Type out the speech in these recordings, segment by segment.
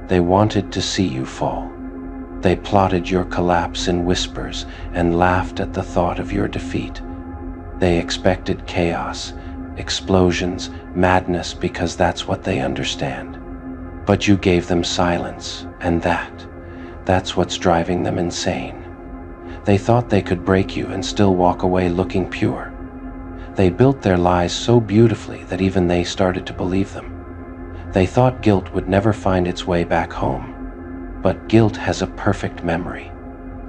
They wanted to see you fall. They plotted your collapse in whispers and laughed at the thought of your defeat. They expected chaos, explosions, madness because that's what they understand. But you gave them silence, and that's what's driving them insane. They thought they could break you and still walk away looking pure. They built their lies so beautifully that even they started to believe them. They thought guilt would never find its way back home. But guilt has a perfect memory.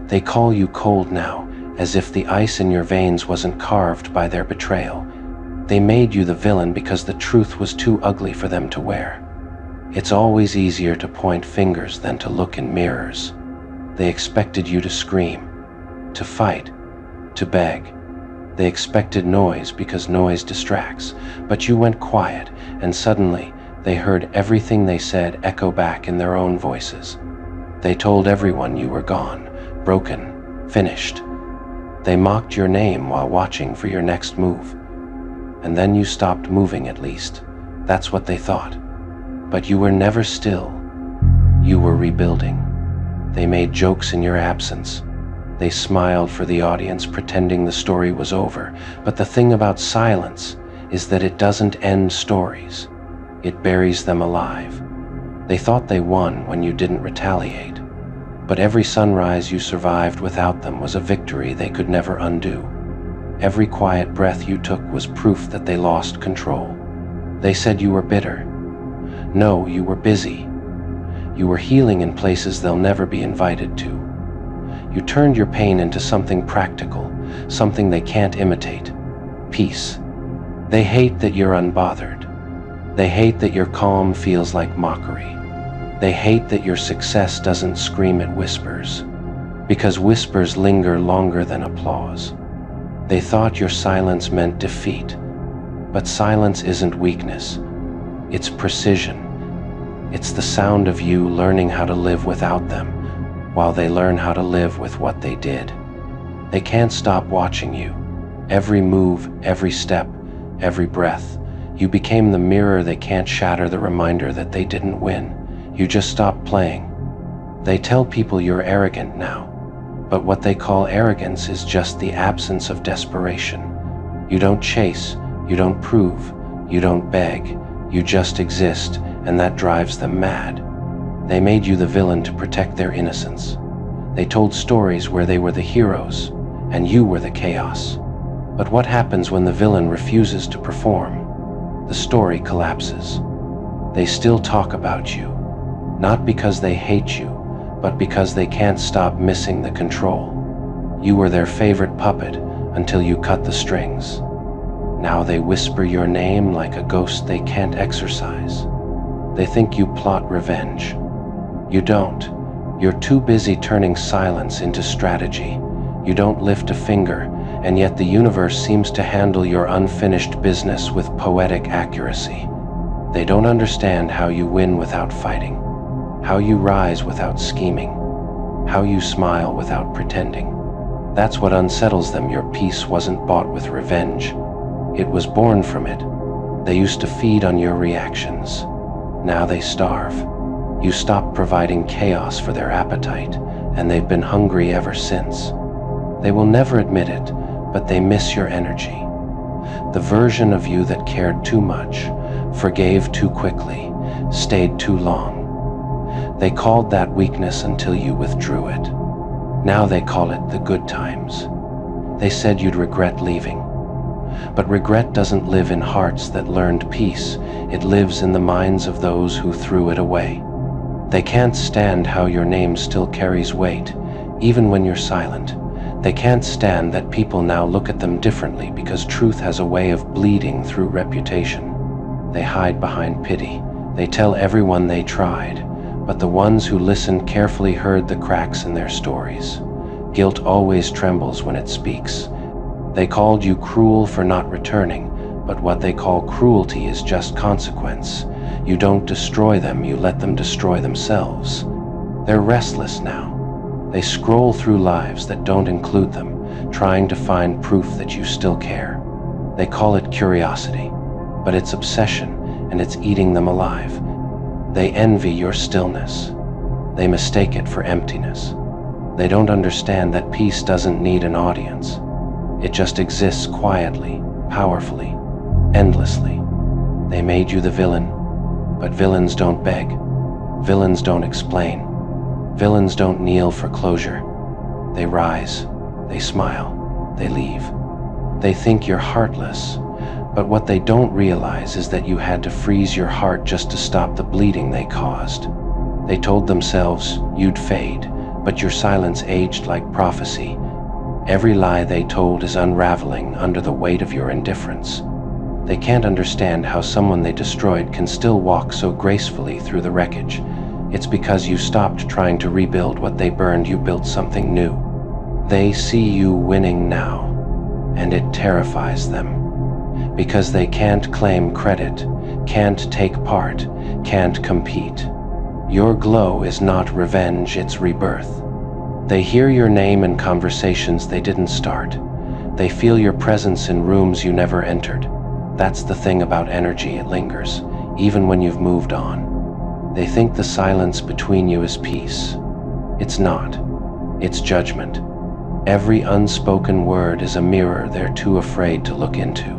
They call you cold now, as if the ice in your veins wasn't carved by their betrayal. They made you the villain because the truth was too ugly for them to wear. It's always easier to point fingers than to look in mirrors. They expected you to scream, to fight, to beg. They expected noise because noise distracts, but you went quiet, and suddenly they heard everything they said echo back in their own voices. They told everyone you were gone, broken, finished. They mocked your name while watching for your next move. And then you stopped moving at least. That's what they thought. But you were never still. You were rebuilding. They made jokes in your absence. They smiled for the audience, pretending the story was over. But the thing about silence is that it doesn't end stories. It buries them alive. They thought they won when you didn't retaliate. But every sunrise you survived without them was a victory they could never undo. Every quiet breath you took was proof that they lost control. They said you were bitter. No, you were busy. You were healing in places they'll never be invited to. You turned your pain into something practical, something they can't imitate. Peace. They hate that you're unbothered. They hate that your calm feels like mockery. They hate that your success doesn't scream at whispers, because whispers linger longer than applause. They thought your silence meant defeat, but silence isn't weakness. It's precision. It's the sound of you learning how to live without them, while they learn how to live with what they did. They can't stop watching you. Every move, every step, every breath. You became the mirror they can't shatter, the reminder that they didn't win. You just stopped playing. They tell people you're arrogant now, but what they call arrogance is just the absence of desperation. You don't chase, you don't prove, you don't beg, you just exist, and that drives them mad. They made you the villain to protect their innocence. They told stories where they were the heroes, and you were the chaos. But what happens when the villain refuses to perform? The story collapses. They still talk about you. Not because they hate you, but because they can't stop missing the control. You were their favorite puppet until you cut the strings. Now they whisper your name like a ghost they can't exorcise. They think you plot revenge. You don't. You're too busy turning silence into strategy. You don't lift a finger, and yet the universe seems to handle your unfinished business with poetic accuracy. They don't understand how you win without fighting. How you rise without scheming, how you smile without pretending. That's what unsettles them. Your peace wasn't bought with revenge. It was born from it. They used to feed on your reactions. Now they starve. You stopped providing chaos for their appetite, and they've been hungry ever since. They will never admit it, but they miss your energy. The version of you that cared too much, forgave too quickly, stayed too long. They called that weakness until you withdrew it. Now they call it the good times. They said you'd regret leaving. But regret doesn't live in hearts that learned peace. It lives in the minds of those who threw it away. They can't stand how your name still carries weight, even when you're silent. They can't stand that people now look at them differently because truth has a way of bleeding through reputation. They hide behind pity. They tell everyone they tried. But the ones who listened carefully heard the cracks in their stories. Guilt always trembles when it speaks. They called you cruel for not returning, but what they call cruelty is just consequence. You don't destroy them, you let them destroy themselves. They're restless now. They scroll through lives that don't include them, trying to find proof that you still care. They call it curiosity, but it's obsession, and it's eating them alive. They envy your stillness. They mistake it for emptiness. They don't understand that peace doesn't need an audience. It just exists quietly, powerfully, endlessly. They made you the villain, but villains don't beg. Villains don't explain. Villains don't kneel for closure. They rise, they smile, they leave. They think you're heartless, but what they don't realize is that you had to freeze your heart just to stop the bleeding they caused. They told themselves you'd fade, but your silence aged like prophecy. Every lie they told is unraveling under the weight of your indifference. They can't understand how someone they destroyed can still walk so gracefully through the wreckage. It's because you stopped trying to rebuild what they burned, you built something new. They see you winning now, and it terrifies them. Because they can't claim credit, can't take part, can't compete. Your glow is not revenge, it's rebirth. They hear your name in conversations they didn't start. They feel your presence in rooms you never entered. That's the thing about energy, it lingers, even when you've moved on. They think the silence between you is peace. It's not. It's judgment. Every unspoken word is a mirror they're too afraid to look into.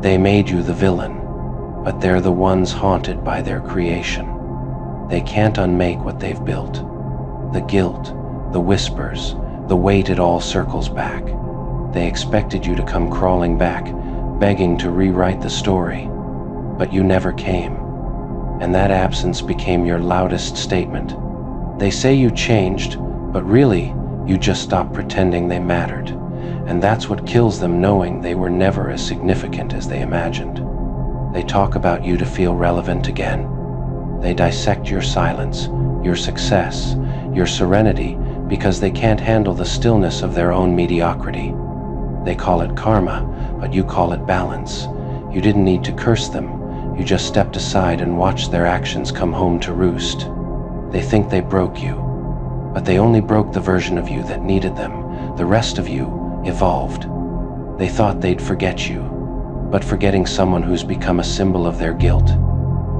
They made you the villain, but they're the ones haunted by their creation. They can't unmake what they've built. The guilt, the whispers, the weight, it all circles back. They expected you to come crawling back, begging to rewrite the story, but you never came, and that absence became your loudest statement. They say you changed, but really, you just stopped pretending they mattered, and that's what kills them, knowing they were never as significant as they imagined. They talk about you to feel relevant again. They dissect your silence, your success, your serenity, because they can't handle the stillness of their own mediocrity. They call it karma, but you call it balance. You didn't need to curse them. You just stepped aside and watched their actions come home to roost. They think they broke you, but they only broke the version of you that needed them. The rest of you evolved. They thought they'd forget you, but forgetting someone who's become a symbol of their guilt,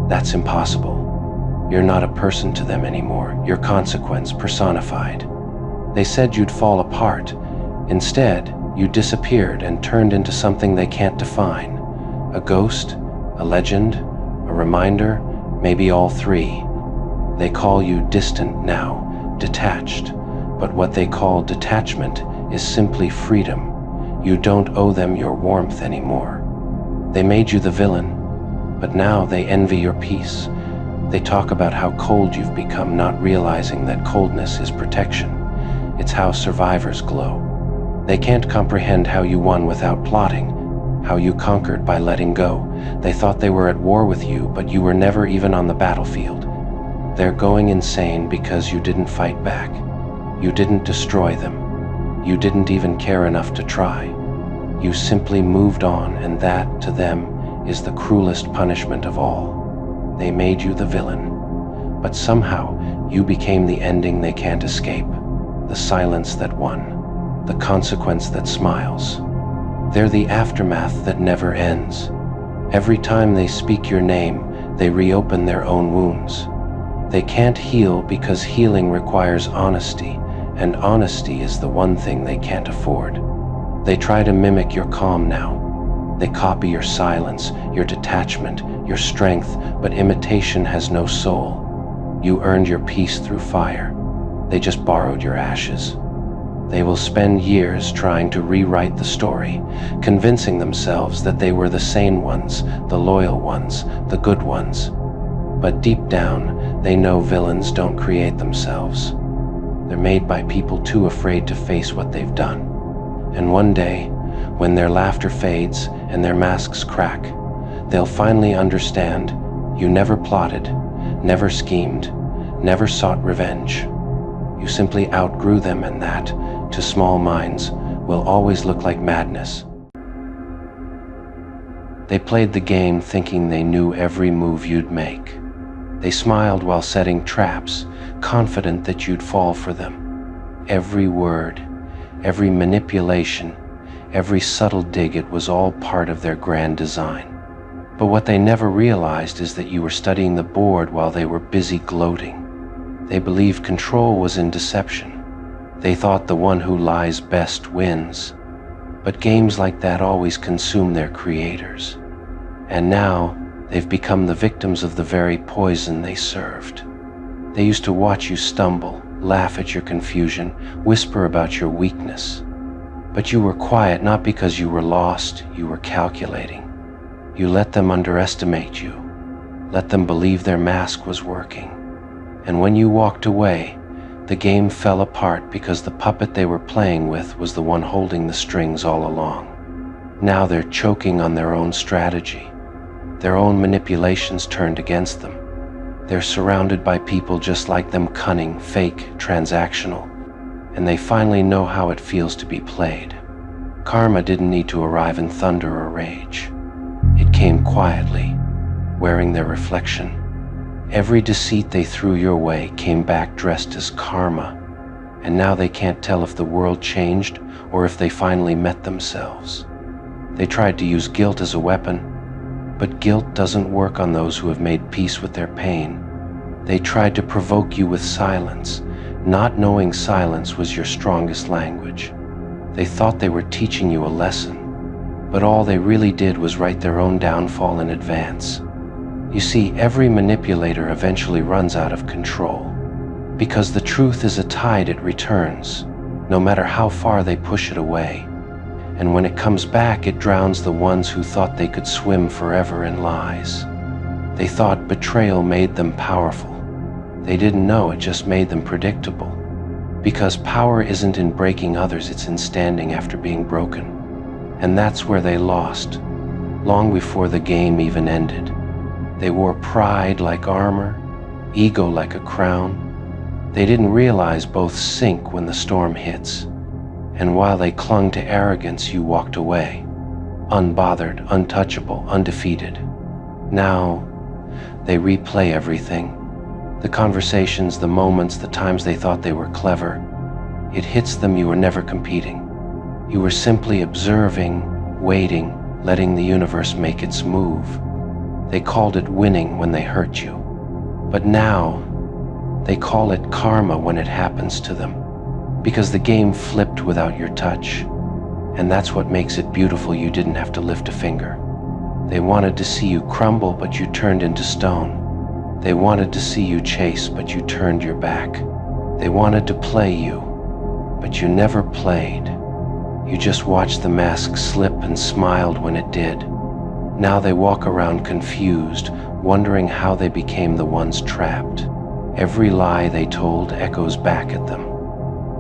that's impossible. You're not a person to them anymore. You're consequence personified. They said you'd fall apart. Instead, you disappeared and turned into something they can't define. A ghost, a legend, a reminder, maybe all three. They call you distant now, detached, but what they call detachment is simply freedom. You don't owe them your warmth anymore. They made you the villain, but now they envy your peace. They talk about how cold you've become, not realizing that coldness is protection. It's how survivors glow. They can't comprehend how you won without plotting, how you conquered by letting go. They thought they were at war with you, but you were never even on the battlefield. They're going insane because you didn't fight back. You didn't destroy them. You didn't even care enough to try. You simply moved on, and that, to them, is the cruelest punishment of all. They made you the villain, but somehow you became the ending they can't escape, the silence that won, the consequence that smiles. They're the aftermath that never ends. Every time they speak your name, they reopen their own wounds. They can't heal because healing requires honesty, and honesty is the one thing they can't afford. They try to mimic your calm now. They copy your silence, your detachment, your strength, but imitation has no soul. You earned your peace through fire. They just borrowed your ashes. They will spend years trying to rewrite the story, convincing themselves that they were the sane ones, the loyal ones, the good ones. But deep down, they know villains don't create themselves. They're made by people too afraid to face what they've done. And one day, when their laughter fades and their masks crack, they'll finally understand you never plotted, never schemed, never sought revenge. You simply outgrew them, and that, to small minds, will always look like madness. They played the game thinking they knew every move you'd make. They smiled while setting traps, confident that you'd fall for them. Every word, every manipulation, every subtle dig, it was all part of their grand design. But what they never realized is that you were studying the board while they were busy gloating. They believed control was in deception. They thought the one who lies best wins. But games like that always consume their creators. And now, they've become the victims of the very poison they served. They used to watch you stumble, laugh at your confusion, whisper about your weakness. But you were quiet not because you were lost, you were calculating. You let them underestimate you, let them believe their mask was working. And when you walked away, the game fell apart because the puppet they were playing with was the one holding the strings all along. Now they're choking on their own strategy. Their own manipulations turned against them. They're surrounded by people just like them, cunning, fake, transactional, and they finally know how it feels to be played. Karma didn't need to arrive in thunder or rage. It came quietly, wearing their reflection. Every deceit they threw your way came back dressed as karma, and now they can't tell if the world changed or if they finally met themselves. They tried to use guilt as a weapon, but guilt doesn't work on those who have made peace with their pain. They tried to provoke you with silence, not knowing silence was your strongest language. They thought they were teaching you a lesson, but all they really did was write their own downfall in advance. You see, every manipulator eventually runs out of control, because the truth is a tide, it returns, no matter how far they push it away. And when it comes back, it drowns the ones who thought they could swim forever in lies. They thought betrayal made them powerful. They didn't know it just made them predictable. Because power isn't in breaking others, it's in standing after being broken. And that's where they lost, long before the game even ended. They wore pride like armor, ego like a crown. They didn't realize both sink when the storm hits. And while they clung to arrogance, you walked away, unbothered, untouchable, undefeated. Now, they replay everything. The conversations, the moments, the times they thought they were clever. It hits them you were never competing. You were simply observing, waiting, letting the universe make its move. They called it winning when they hurt you. But now, they call it karma when it happens to them. Because the game flipped without your touch. And that's what makes it beautiful. You didn't have to lift a finger. They wanted to see you crumble, but you turned into stone. They wanted to see you chase, but you turned your back. They wanted to play you, but you never played. You just watched the mask slip and smiled when it did. Now they walk around confused, wondering how they became the ones trapped. Every lie they told echoes back at them.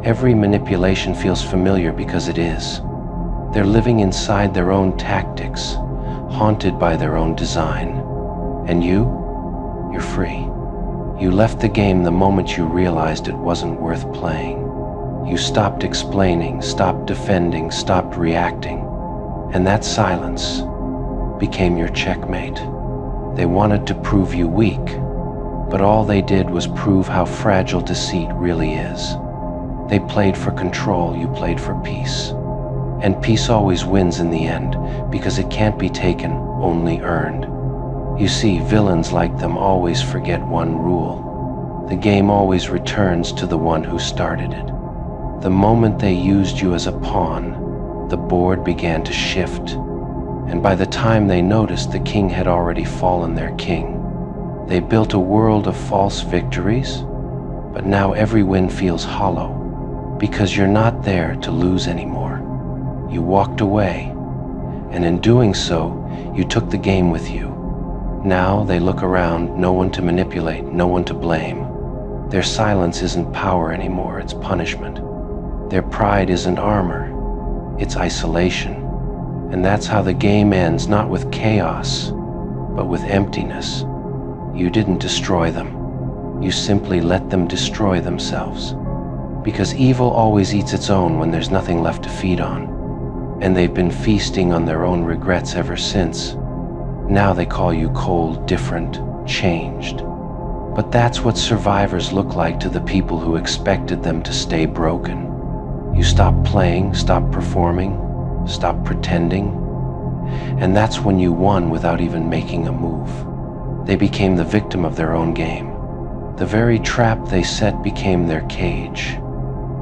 Every manipulation feels familiar because it is. They're living inside their own tactics, haunted by their own design. And you're free. You left the game the moment you realized it wasn't worth playing. You stopped explaining, stopped defending, stopped reacting. And that silence became your checkmate. They wanted to prove you weak, but all they did was prove how fragile deceit really is. They played for control, you played for peace. And peace always wins in the end, because it can't be taken, only earned. You see, villains like them always forget one rule. The game always returns to the one who started it. The moment they used you as a pawn, the board began to shift. And by the time they noticed, the king had already fallen, their king. They built a world of false victories, but now every win feels hollow, because you're not there to lose anymore. You walked away, and in doing so, you took the game with you. Now they look around, no one to manipulate, no one to blame. Their silence isn't power anymore, it's punishment. Their pride isn't armor, it's isolation. And that's how the game ends, not with chaos, but with emptiness. You didn't destroy them. You simply let them destroy themselves. Because evil always eats its own when there's nothing left to feed on. And they've been feasting on their own regrets ever since. Now they call you cold, different, changed. But that's what survivors look like to the people who expected them to stay broken. You stopped playing, stopped performing, stopped pretending, And that's when you won without even making a move. They became the victim of their own game. The very trap they set became their cage.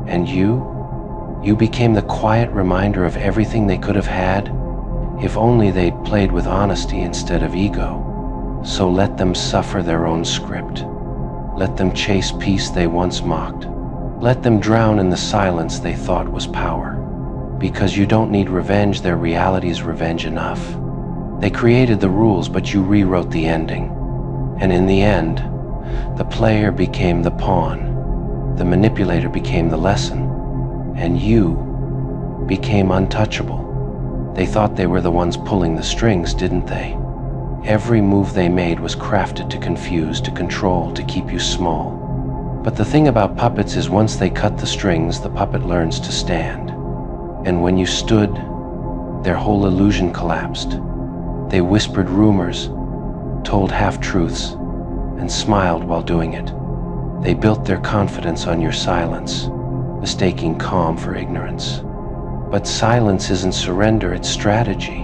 And you became the quiet reminder of everything they could have had, if only they'd played with honesty instead of ego. So let them suffer their own script. Let them chase peace they once mocked. Let them drown in the silence they thought was power. Because you don't need revenge, their reality's revenge enough. They created the rules, but you rewrote the ending. And in the end, the player became the pawn, the manipulator became the lesson, and you became untouchable. They thought they were the ones pulling the strings, didn't they? Every move they made was crafted to confuse, to control, to keep you small. But the thing about puppets is once they cut the strings, the puppet learns to stand. And when you stood, their whole illusion collapsed. They whispered rumors, told half-truths, and smiled while doing it. They built their confidence on your silence, mistaking calm for ignorance. But silence isn't surrender, it's strategy.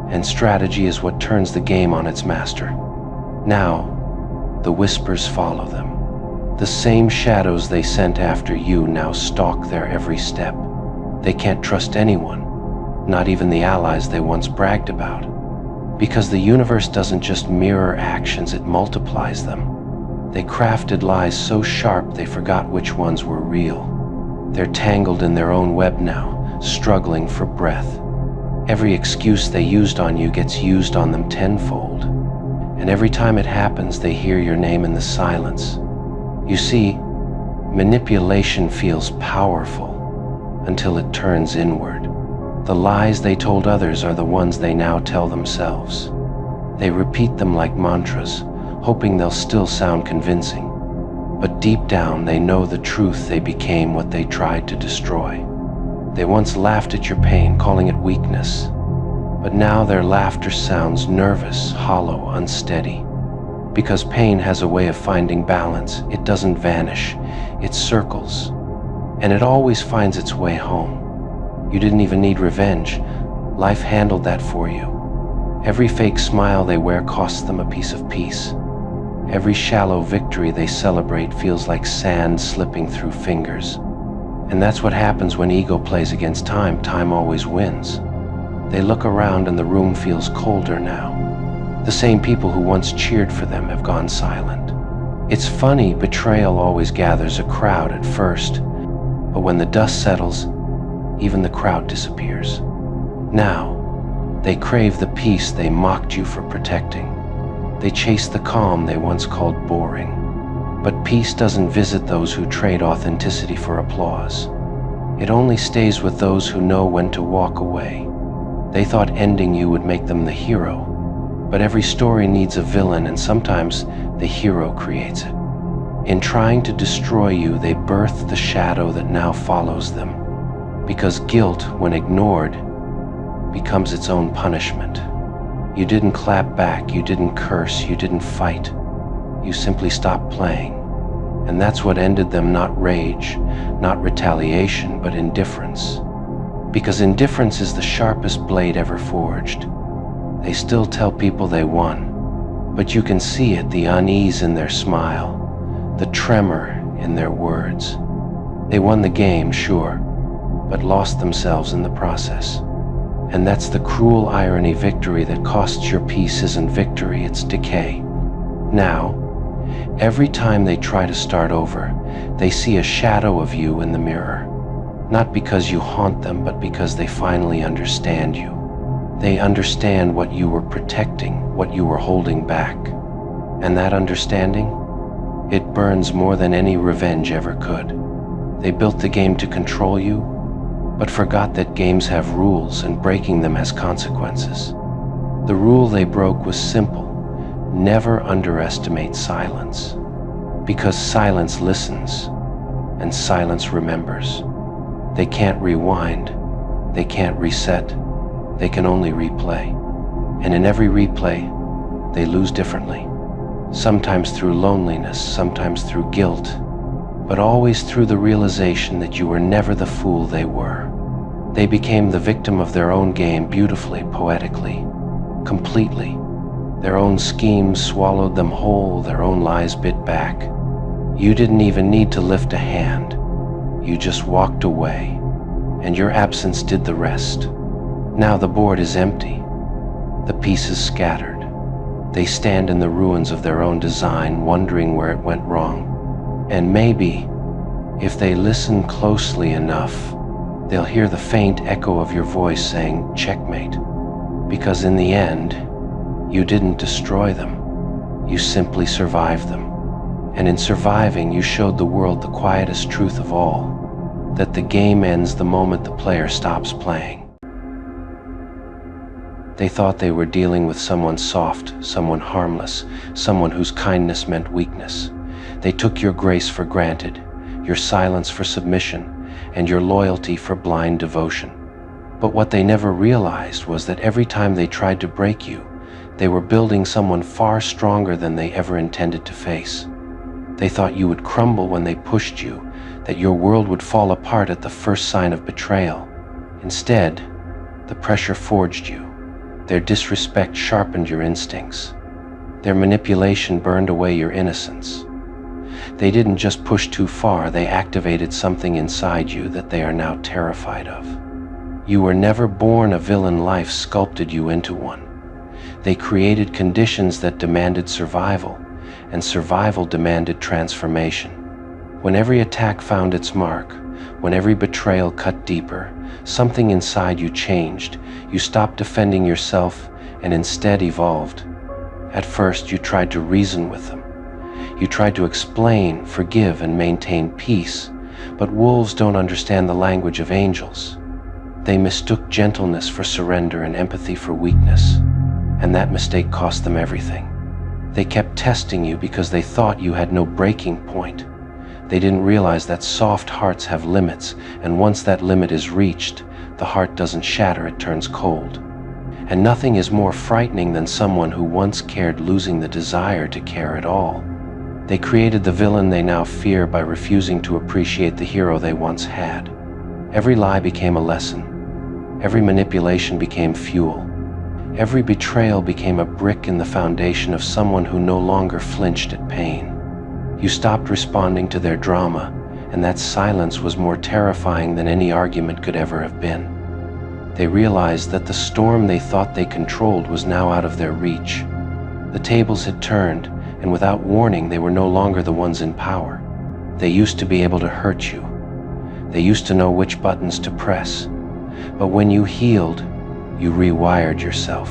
And strategy is what turns the game on its master. Now, the whispers follow them. The same shadows they sent after you now stalk their every step. They can't trust anyone, not even the allies they once bragged about. Because the universe doesn't just mirror actions, it multiplies them. They crafted lies so sharp they forgot which ones were real. They're tangled in their own web now, struggling for breath. Every excuse they used on you gets used on them tenfold. And every time it happens, they hear your name in the silence. You see, manipulation feels powerful until it turns inward. The lies they told others are the ones they now tell themselves. They repeat them like mantras, hoping they'll still sound convincing. But deep down, they know the truth. They became what they tried to destroy. They once laughed at your pain, calling it weakness. But now their laughter sounds nervous, hollow, unsteady. Because pain has a way of finding balance. It doesn't vanish, it circles. And it always finds its way home. You didn't even need revenge. Life handled that for you. Every fake smile they wear costs them a piece of peace. Every shallow victory they celebrate feels like sand slipping through fingers. And that's what happens when ego plays against time. Time always wins. They look around and the room feels colder now. The same people who once cheered for them have gone silent. It's funny, betrayal always gathers a crowd at first, but when the dust settles, even the crowd disappears. Now, they crave the peace they mocked you for protecting. They chase the calm they once called boring. But peace doesn't visit those who trade authenticity for applause. It only stays with those who know when to walk away. They thought ending you would make them the hero, but every story needs a villain, and sometimes the hero creates it. In trying to destroy you, they birth the shadow that now follows them. Because guilt, when ignored, becomes its own punishment. You didn't clap back, you didn't curse, you didn't fight. You simply stopped playing. And that's what ended them, not rage, not retaliation, but indifference. Because indifference is the sharpest blade ever forged. They still tell people they won, but you can see it, the unease in their smile, the tremor in their words. They won the game, sure, but lost themselves in the process. And that's the cruel irony. Victory that costs your peace isn't victory, it's decay. Now, every time they try to start over, they see a shadow of you in the mirror. Not because you haunt them, but because they finally understand you. They understand what you were protecting, what you were holding back. And that understanding, it burns more than any revenge ever could. They built the game to control you, but forgot that games have rules and breaking them has consequences. The rule they broke was simple: never underestimate silence. Because silence listens, and silence remembers. They can't rewind, they can't reset, they can only replay. And in every replay, they lose differently. Sometimes through loneliness, sometimes through guilt, but always through the realization that you were never the fool they were. They became the victim of their own game beautifully, poetically, completely. Their own schemes swallowed them whole, their own lies bit back. You didn't even need to lift a hand. You just walked away, and your absence did the rest. Now the board is empty, the pieces scattered. They stand in the ruins of their own design, wondering where it went wrong. And maybe, if they listen closely enough, they'll hear the faint echo of your voice saying, "Checkmate." Because in the end, you didn't destroy them. You simply survived them. And in surviving, you showed the world the quietest truth of all, that the game ends the moment the player stops playing. They thought they were dealing with someone soft, someone harmless, someone whose kindness meant weakness. They took your grace for granted, your silence for submission, and your loyalty for blind devotion. But what they never realized was that every time they tried to break you, they were building someone far stronger than they ever intended to face. They thought you would crumble when they pushed you, that your world would fall apart at the first sign of betrayal. Instead, the pressure forged you. Their disrespect sharpened your instincts. Their manipulation burned away your innocence. They didn't just push too far, they activated something inside you that they are now terrified of. You were never born a villain, life sculpted you into one. They created conditions that demanded survival, and survival demanded transformation. When every attack found its mark, when every betrayal cut deeper, something inside you changed. You stopped defending yourself and instead evolved. At first, you tried to reason with them. You tried to explain, forgive, and maintain peace. But wolves don't understand the language of angels. They mistook gentleness for surrender and empathy for weakness. And that mistake cost them everything. They kept testing you because they thought you had no breaking point. They didn't realize that soft hearts have limits, and once that limit is reached, the heart doesn't shatter, it turns cold. And nothing is more frightening than someone who once cared losing the desire to care at all. They created the villain they now fear by refusing to appreciate the hero they once had. Every lie became a lesson. Every manipulation became fuel. Every betrayal became a brick in the foundation of someone who no longer flinched at pain. You stopped responding to their drama, and that silence was more terrifying than any argument could ever have been. They realized that the storm they thought they controlled was now out of their reach. The tables had turned, and without warning, they were no longer the ones in power. They used to be able to hurt you. They used to know which buttons to press. But when you healed, you rewired yourself.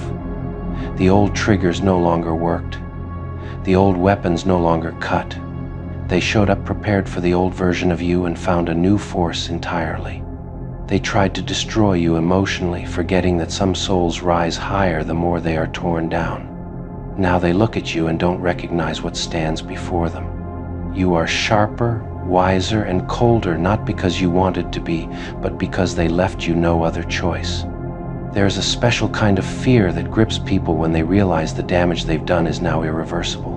The old triggers no longer worked. The old weapons no longer cut. They showed up prepared for the old version of you and found a new force entirely. They tried to destroy you emotionally, forgetting that some souls rise higher the more they are torn down. Now they look at you and don't recognize what stands before them. You are sharper, wiser, and colder, not because you wanted to be, but because they left you no other choice. There is a special kind of fear that grips people when they realize the damage they've done is now irreversible.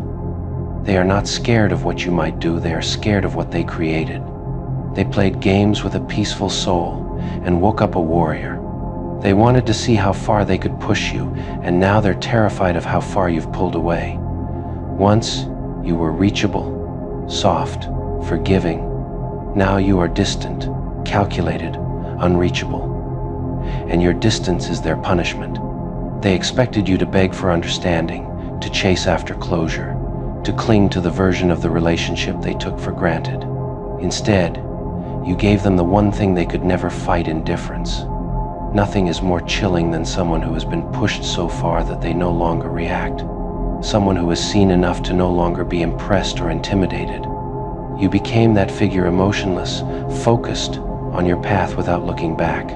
They are not scared of what you might do, they are scared of what they created. They played games with a peaceful soul and woke up a warrior. They wanted to see how far they could push you, and now they're terrified of how far you've pulled away. Once, you were reachable, soft, forgiving. Now you are distant, calculated, unreachable. And your distance is their punishment. They expected you to beg for understanding, to chase after closure, to cling to the version of the relationship they took for granted. Instead, you gave them the one thing they could never fight: indifference. Nothing is more chilling than someone who has been pushed so far that they no longer react. Someone who has seen enough to no longer be impressed or intimidated. You became that figure, emotionless, focused on your path without looking back.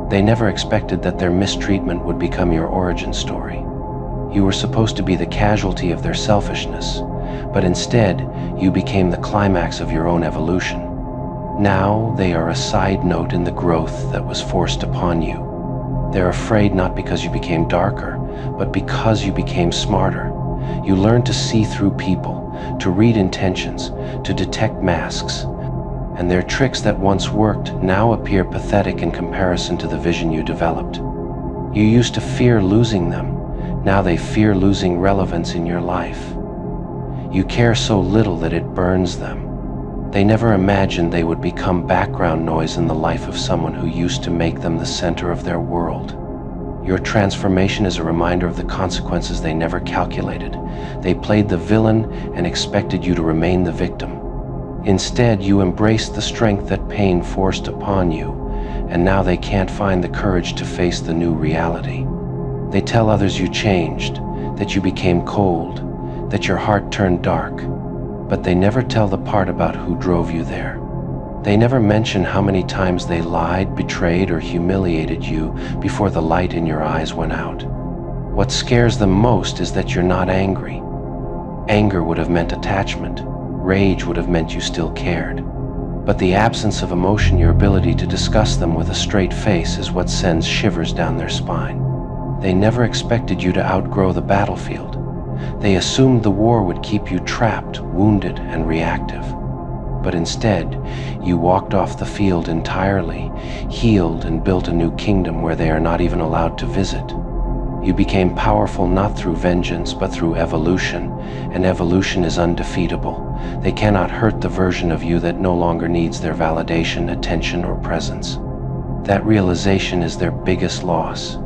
They never expected that their mistreatment would become your origin story. You were supposed to be the casualty of their selfishness, but instead, you became the climax of your own evolution. Now, they are a side note in the growth that was forced upon you. They're afraid not because you became darker, but because you became smarter. You learned to see through people, to read intentions, to detect masks. and their tricks that once worked now appear pathetic in comparison to the vision you developed. You used to fear losing them. Now they fear losing relevance in your life. You care so little that it burns them. They never imagined they would become background noise in the life of someone who used to make them the center of their world. Your transformation is a reminder of the consequences they never calculated. They played the villain and expected you to remain the victim. Instead, you embraced the strength that pain forced upon you, and now they can't find the courage to face the new reality. They tell others you changed, that you became cold, that your heart turned dark, but they never tell the part about who drove you there. They never mention how many times they lied, betrayed, or humiliated you before the light in your eyes went out. What scares them most is that you're not angry. Anger would have meant attachment. Rage would have meant you still cared. But the absence of emotion, your ability to discuss them with a straight face, is what sends shivers down their spine. They never expected you to outgrow the battlefield. They assumed the war would keep you trapped, wounded, and reactive. But instead, you walked off the field entirely, healed, and built a new kingdom where they are not even allowed to visit. You became powerful not through vengeance, but through evolution, and evolution is undefeatable. They cannot hurt the version of you that no longer needs their validation, attention, or presence. That realization is their biggest loss.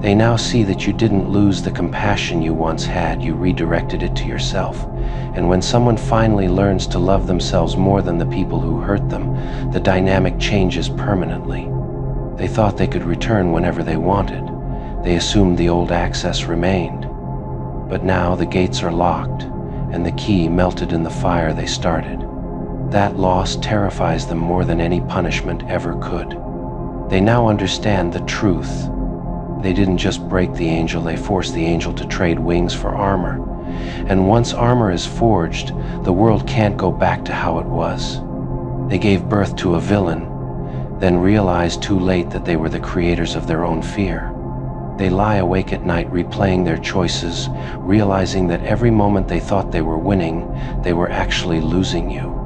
They now see that you didn't lose the compassion you once had, you redirected it to yourself. And when someone finally learns to love themselves more than the people who hurt them, the dynamic changes permanently. They thought they could return whenever they wanted. They assumed the old access remained. But now the gates are locked, and the key melted in the fire they started. That loss terrifies them more than any punishment ever could. They now understand the truth. They didn't just break the angel, they forced the angel to trade wings for armor. And once armor is forged, the world can't go back to how it was. They gave birth to a villain, then realized too late that they were the creators of their own fear. They lie awake at night replaying their choices, realizing that every moment they thought they were winning, they were actually losing you.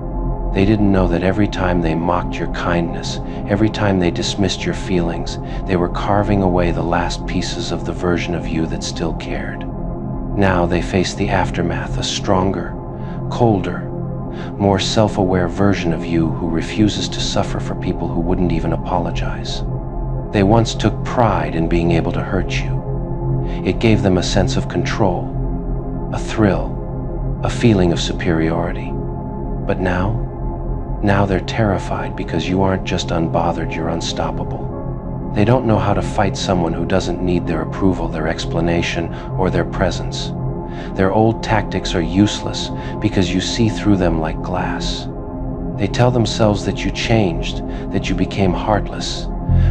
They didn't know that every time they mocked your kindness, every time they dismissed your feelings, they were carving away the last pieces of the version of you that still cared. Now they face the aftermath, a stronger, colder, more self-aware version of you who refuses to suffer for people who wouldn't even apologize. They once took pride in being able to hurt you. It gave them a sense of control, a thrill, a feeling of superiority. But now they're terrified because you aren't just unbothered, you're unstoppable. They don't know how to fight someone who doesn't need their approval, their explanation, or their presence. Their old tactics are useless because you see through them like glass. They tell themselves that you changed, that you became heartless.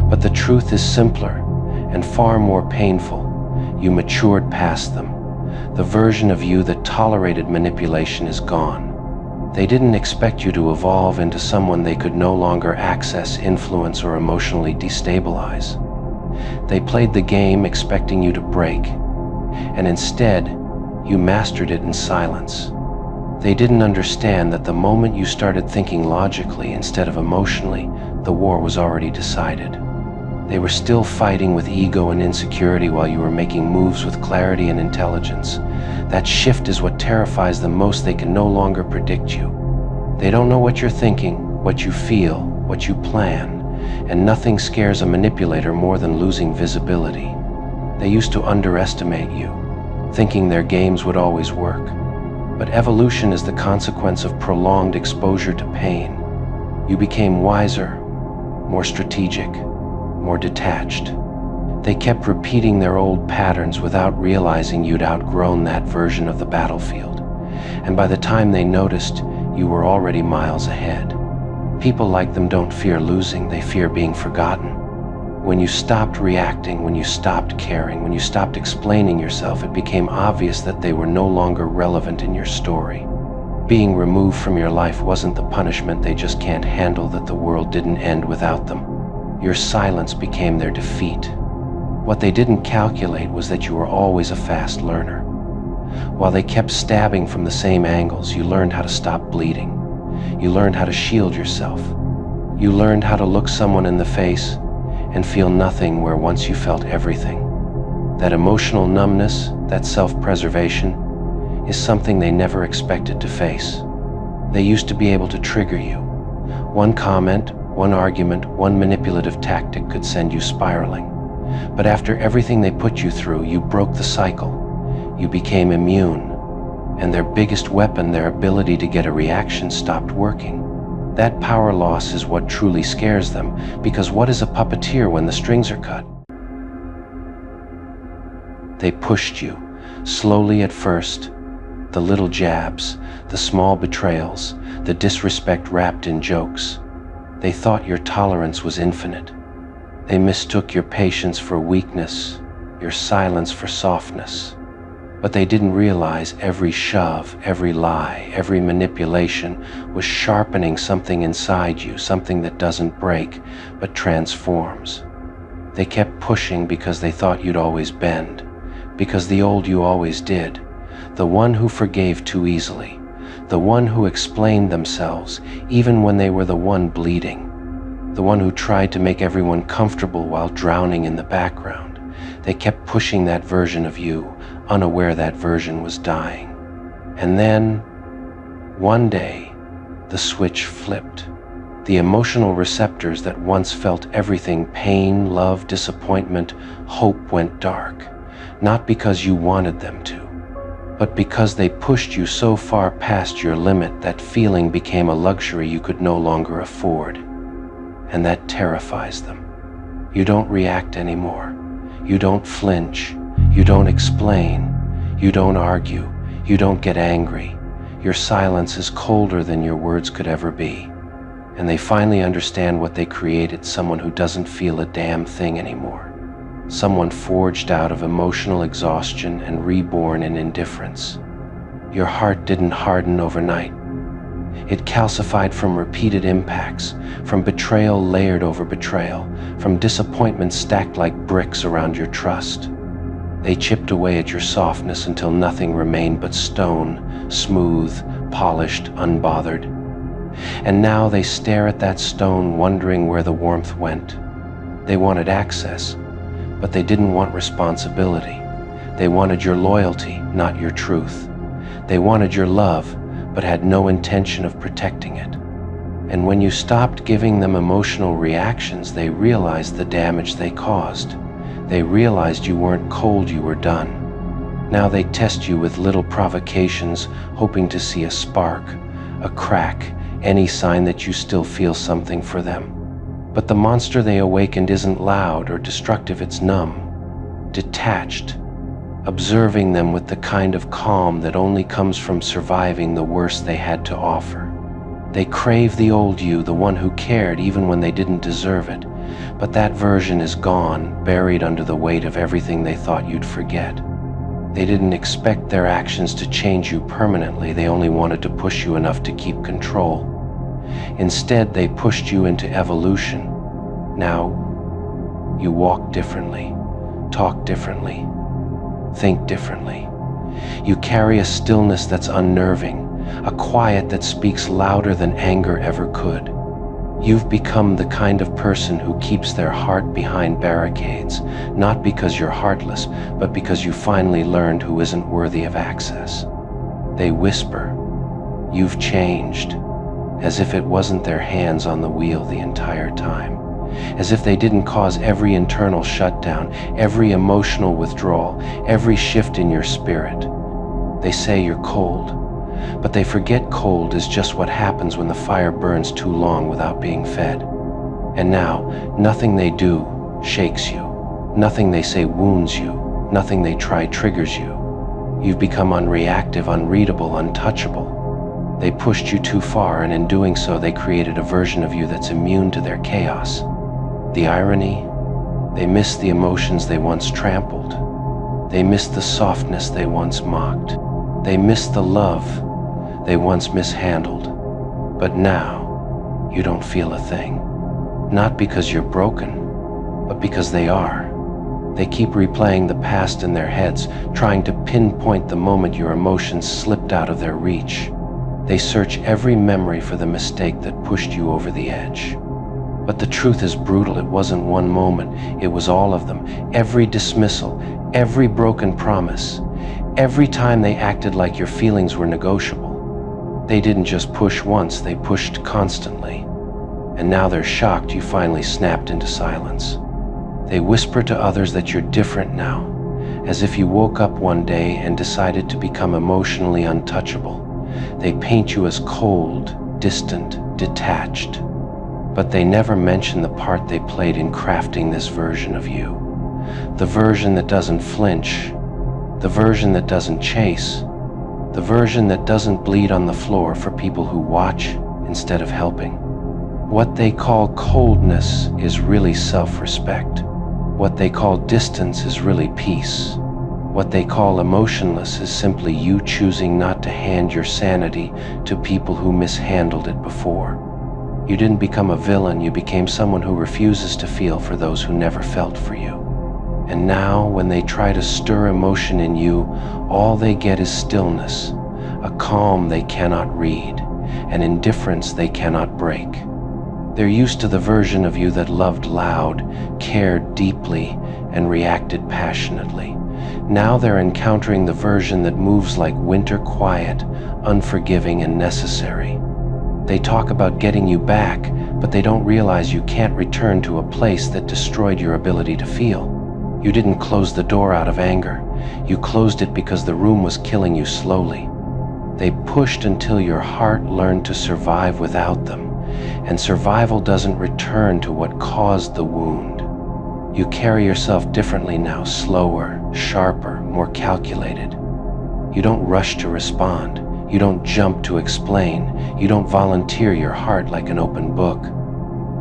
But the truth is simpler and far more painful. You matured past them. The version of you that tolerated manipulation is gone. They didn't expect you to evolve into someone they could no longer access, influence, or emotionally destabilize. They played the game expecting you to break, and instead, you mastered it in silence. They didn't understand that the moment you started thinking logically instead of emotionally, the war was already decided. They were still fighting with ego and insecurity while you were making moves with clarity and intelligence. That shift is what terrifies them most. They can no longer predict you. They don't know what you're thinking, what you feel, what you plan, and nothing scares a manipulator more than losing visibility. They used to underestimate you, thinking their games would always work. But evolution is the consequence of prolonged exposure to pain. You became wiser, more strategic, more detached. They kept repeating their old patterns without realizing you'd outgrown that version of the battlefield. And by the time they noticed, you were already miles ahead. People like them don't fear losing, they fear being forgotten. When you stopped reacting, when you stopped caring, when you stopped explaining yourself, it became obvious that they were no longer relevant in your story. Being removed from your life wasn't the punishment, they just can't handle that the world didn't end without them. Your silence became their defeat. What they didn't calculate was that you were always a fast learner. While they kept stabbing from the same angles, you learned how to stop bleeding. You learned how to shield yourself. You learned how to look someone in the face and feel nothing where once you felt everything. That emotional numbness, that self-preservation, is something they never expected to face. They used to be able to trigger you. One comment, one argument, one manipulative tactic could send you spiraling. But after everything they put you through, you broke the cycle. You became immune. And their biggest weapon, their ability to get a reaction, stopped working. That power loss is what truly scares them, because what is a puppeteer when the strings are cut? They pushed you, slowly at first, the little jabs, the small betrayals, the disrespect wrapped in jokes. They thought your tolerance was infinite. They mistook your patience for weakness, your silence for softness. But they didn't realize every shove, every lie, every manipulation was sharpening something inside you, something that doesn't break, but transforms. They kept pushing because they thought you'd always bend, because the old you always did, the one who forgave too easily, the one who explained themselves even when they were the one bleeding, the one who tried to make everyone comfortable while drowning in the background. They kept pushing that version of you, unaware that version was dying. And then, one day, the switch flipped. The emotional receptors that once felt everything, pain, love, disappointment, hope, went dark. Not because you wanted them to, but because they pushed you so far past your limit that feeling became a luxury you could no longer afford. And that terrifies them. You don't react anymore. You don't flinch. You don't explain. You don't argue. You don't get angry. Your silence is colder than your words could ever be. And they finally understand what they created, someone who doesn't feel a damn thing anymore. Someone forged out of emotional exhaustion and reborn in indifference. Your heart didn't harden overnight. It calcified from repeated impacts, from betrayal layered over betrayal, from disappointment stacked like bricks around your trust. They chipped away at your softness until nothing remained but stone, smooth, polished, unbothered. And now they stare at that stone, wondering where the warmth went. They wanted access, but they didn't want responsibility. They wanted your loyalty, not your truth. They wanted your love, but had no intention of protecting it. And when you stopped giving them emotional reactions, they realized the damage they caused. They realized you weren't cold, you were done. Now they test you with little provocations, hoping to see a spark, a crack, any sign that you still feel something for them. But the monster they awakened isn't loud or destructive, it's numb, detached, observing them with the kind of calm that only comes from surviving the worst they had to offer. They crave the old you, the one who cared even when they didn't deserve it, but that version is gone, buried under the weight of everything they thought you'd forget. They didn't expect their actions to change you permanently, they only wanted to push you enough to keep control. Instead, they pushed you into evolution. Now, you walk differently, talk differently, think differently. You carry a stillness that's unnerving, a quiet that speaks louder than anger ever could. You've become the kind of person who keeps their heart behind barricades, not because you're heartless, but because you finally learned who isn't worthy of access. They whisper, "You've changed," as if it wasn't their hands on the wheel the entire time, as if they didn't cause every internal shutdown, every emotional withdrawal, every shift in your spirit. They say you're cold, but they forget cold is just what happens when the fire burns too long without being fed. And now, nothing they do shakes you, nothing they say wounds you, nothing they try triggers you. You've become unreactive, unreadable, untouchable. They pushed you too far, and in doing so, they created a version of you that's immune to their chaos. The irony? They miss the emotions they once trampled. They miss the softness they once mocked. They miss the love they once mishandled. But now, you don't feel a thing. Not because you're broken, but because they are. They keep replaying the past in their heads, trying to pinpoint the moment your emotions slipped out of their reach. They search every memory for the mistake that pushed you over the edge. But the truth is brutal. It wasn't one moment, it was all of them. Every dismissal, every broken promise, every time they acted like your feelings were negotiable. They didn't just push once, they pushed constantly. And now they're shocked you finally snapped into silence. They whisper to others that you're different now, as if you woke up one day and decided to become emotionally untouchable. They paint you as cold, distant, detached. But they never mention the part they played in crafting this version of you. The version that doesn't flinch, the version that doesn't chase, the version that doesn't bleed on the floor for people who watch instead of helping. What they call coldness is really self-respect. What they call distance is really peace. What they call emotionless is simply you choosing not to hand your sanity to people who mishandled it before. You didn't become a villain, you became someone who refuses to feel for those who never felt for you. And now, when they try to stir emotion in you, all they get is stillness, a calm they cannot read, an indifference they cannot break. They're used to the version of you that loved loud, cared deeply, and reacted passionately. Now they're encountering the version that moves like winter quiet, unforgiving and necessary. They talk about getting you back, but they don't realize you can't return to a place that destroyed your ability to feel. You didn't close the door out of anger. You closed it because the room was killing you slowly. They pushed until your heart learned to survive without them, and survival doesn't return to what caused the wound. You carry yourself differently now, slower, sharper, more calculated. You don't rush to respond. You don't jump to explain. You don't volunteer your heart like an open book.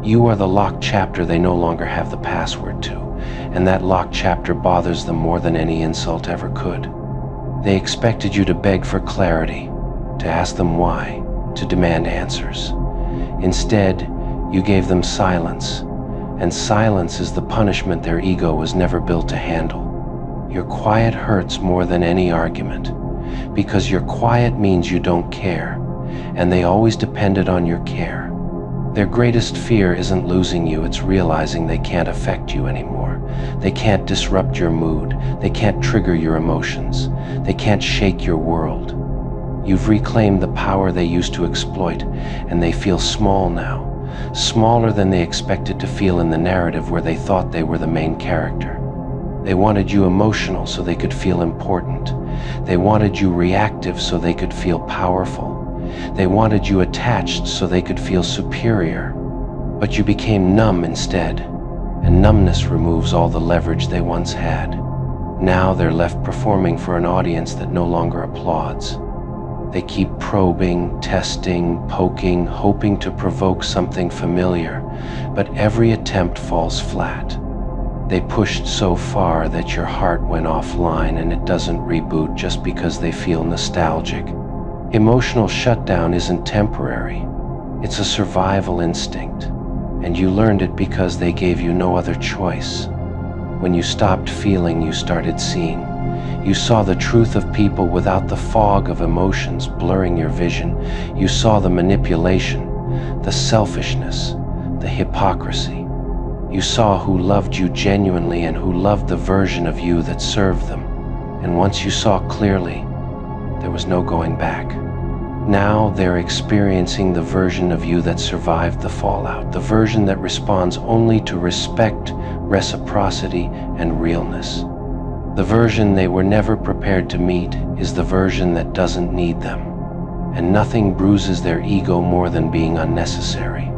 You are the locked chapter they no longer have the password to, and that locked chapter bothers them more than any insult ever could. They expected you to beg for clarity, to ask them why, to demand answers. Instead, you gave them silence, and silence is the punishment their ego was never built to handle. Your quiet hurts more than any argument, because your quiet means you don't care, and they always depended on your care. Their greatest fear isn't losing you, it's realizing they can't affect you anymore. They can't disrupt your mood, they can't trigger your emotions, they can't shake your world. You've reclaimed the power they used to exploit, and they feel small now, smaller than they expected to feel in the narrative where they thought they were the main character. They wanted you emotional so they could feel important. They wanted you reactive so they could feel powerful. They wanted you attached so they could feel superior. But you became numb instead, and numbness removes all the leverage they once had. Now they're left performing for an audience that no longer applauds. They keep probing, testing, poking, hoping to provoke something familiar, but every attempt falls flat. They pushed so far that your heart went offline, and it doesn't reboot just because they feel nostalgic. Emotional shutdown isn't temporary. It's a survival instinct, and you learned it because they gave you no other choice. When you stopped feeling, you started seeing. You saw the truth of people without the fog of emotions blurring your vision. You saw the manipulation, the selfishness, the hypocrisy. You saw who loved you genuinely and who loved the version of you that served them. And once you saw clearly, there was no going back. Now they're experiencing the version of you that survived the fallout, the version that responds only to respect, reciprocity, and realness. The version they were never prepared to meet is the version that doesn't need them. And nothing bruises their ego more than being unnecessary.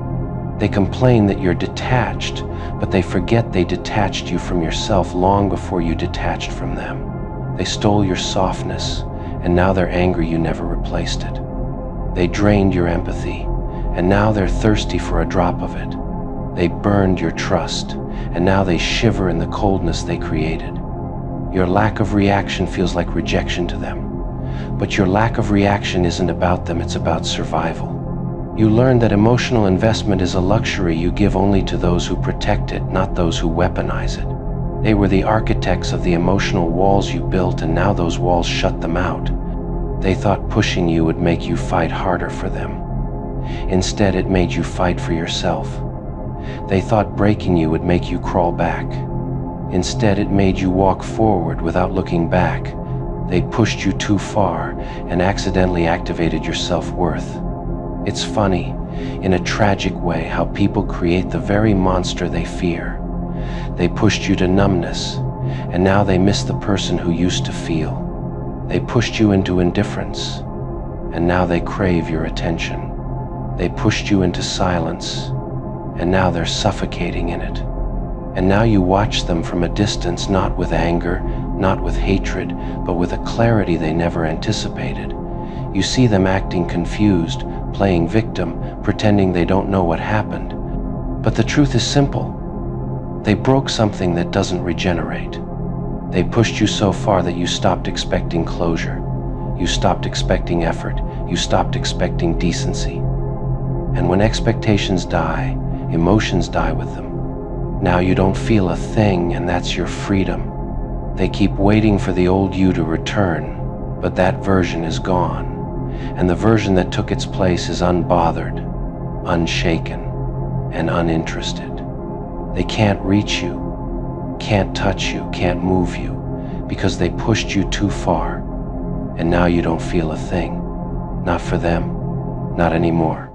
They complain that you're detached, but they forget they detached you from yourself long before you detached from them. They stole your softness, and now they're angry you never replaced it. They drained your empathy, and now they're thirsty for a drop of it. They burned your trust, and now they shiver in the coldness they created. Your lack of reaction feels like rejection to them, but your lack of reaction isn't about them, it's about survival. You learned that emotional investment is a luxury you give only to those who protect it, not those who weaponize it. They were the architects of the emotional walls you built, and now those walls shut them out. They thought pushing you would make you fight harder for them. Instead, it made you fight for yourself. They thought breaking you would make you crawl back. Instead, it made you walk forward without looking back. They pushed you too far and accidentally activated your self-worth. It's funny, in a tragic way, how people create the very monster they fear. They pushed you to numbness, and now they miss the person who used to feel. They pushed you into indifference, and now they crave your attention. They pushed you into silence, and now they're suffocating in it. And now you watch them from a distance, not with anger, not with hatred, but with a clarity they never anticipated. You see them acting confused, playing victim, pretending they don't know what happened. But the truth is simple. They broke something that doesn't regenerate. They pushed you so far that you stopped expecting closure. You stopped expecting effort. You stopped expecting decency. And when expectations die, emotions die with them. Now you don't feel a thing, and that's your freedom. They keep waiting for the old you to return, but that version is gone. And the version that took its place is unbothered, unshaken, and uninterested. They can't reach you, can't touch you, can't move you, because they pushed you too far. And now you don't feel a thing. Not for them, not anymore.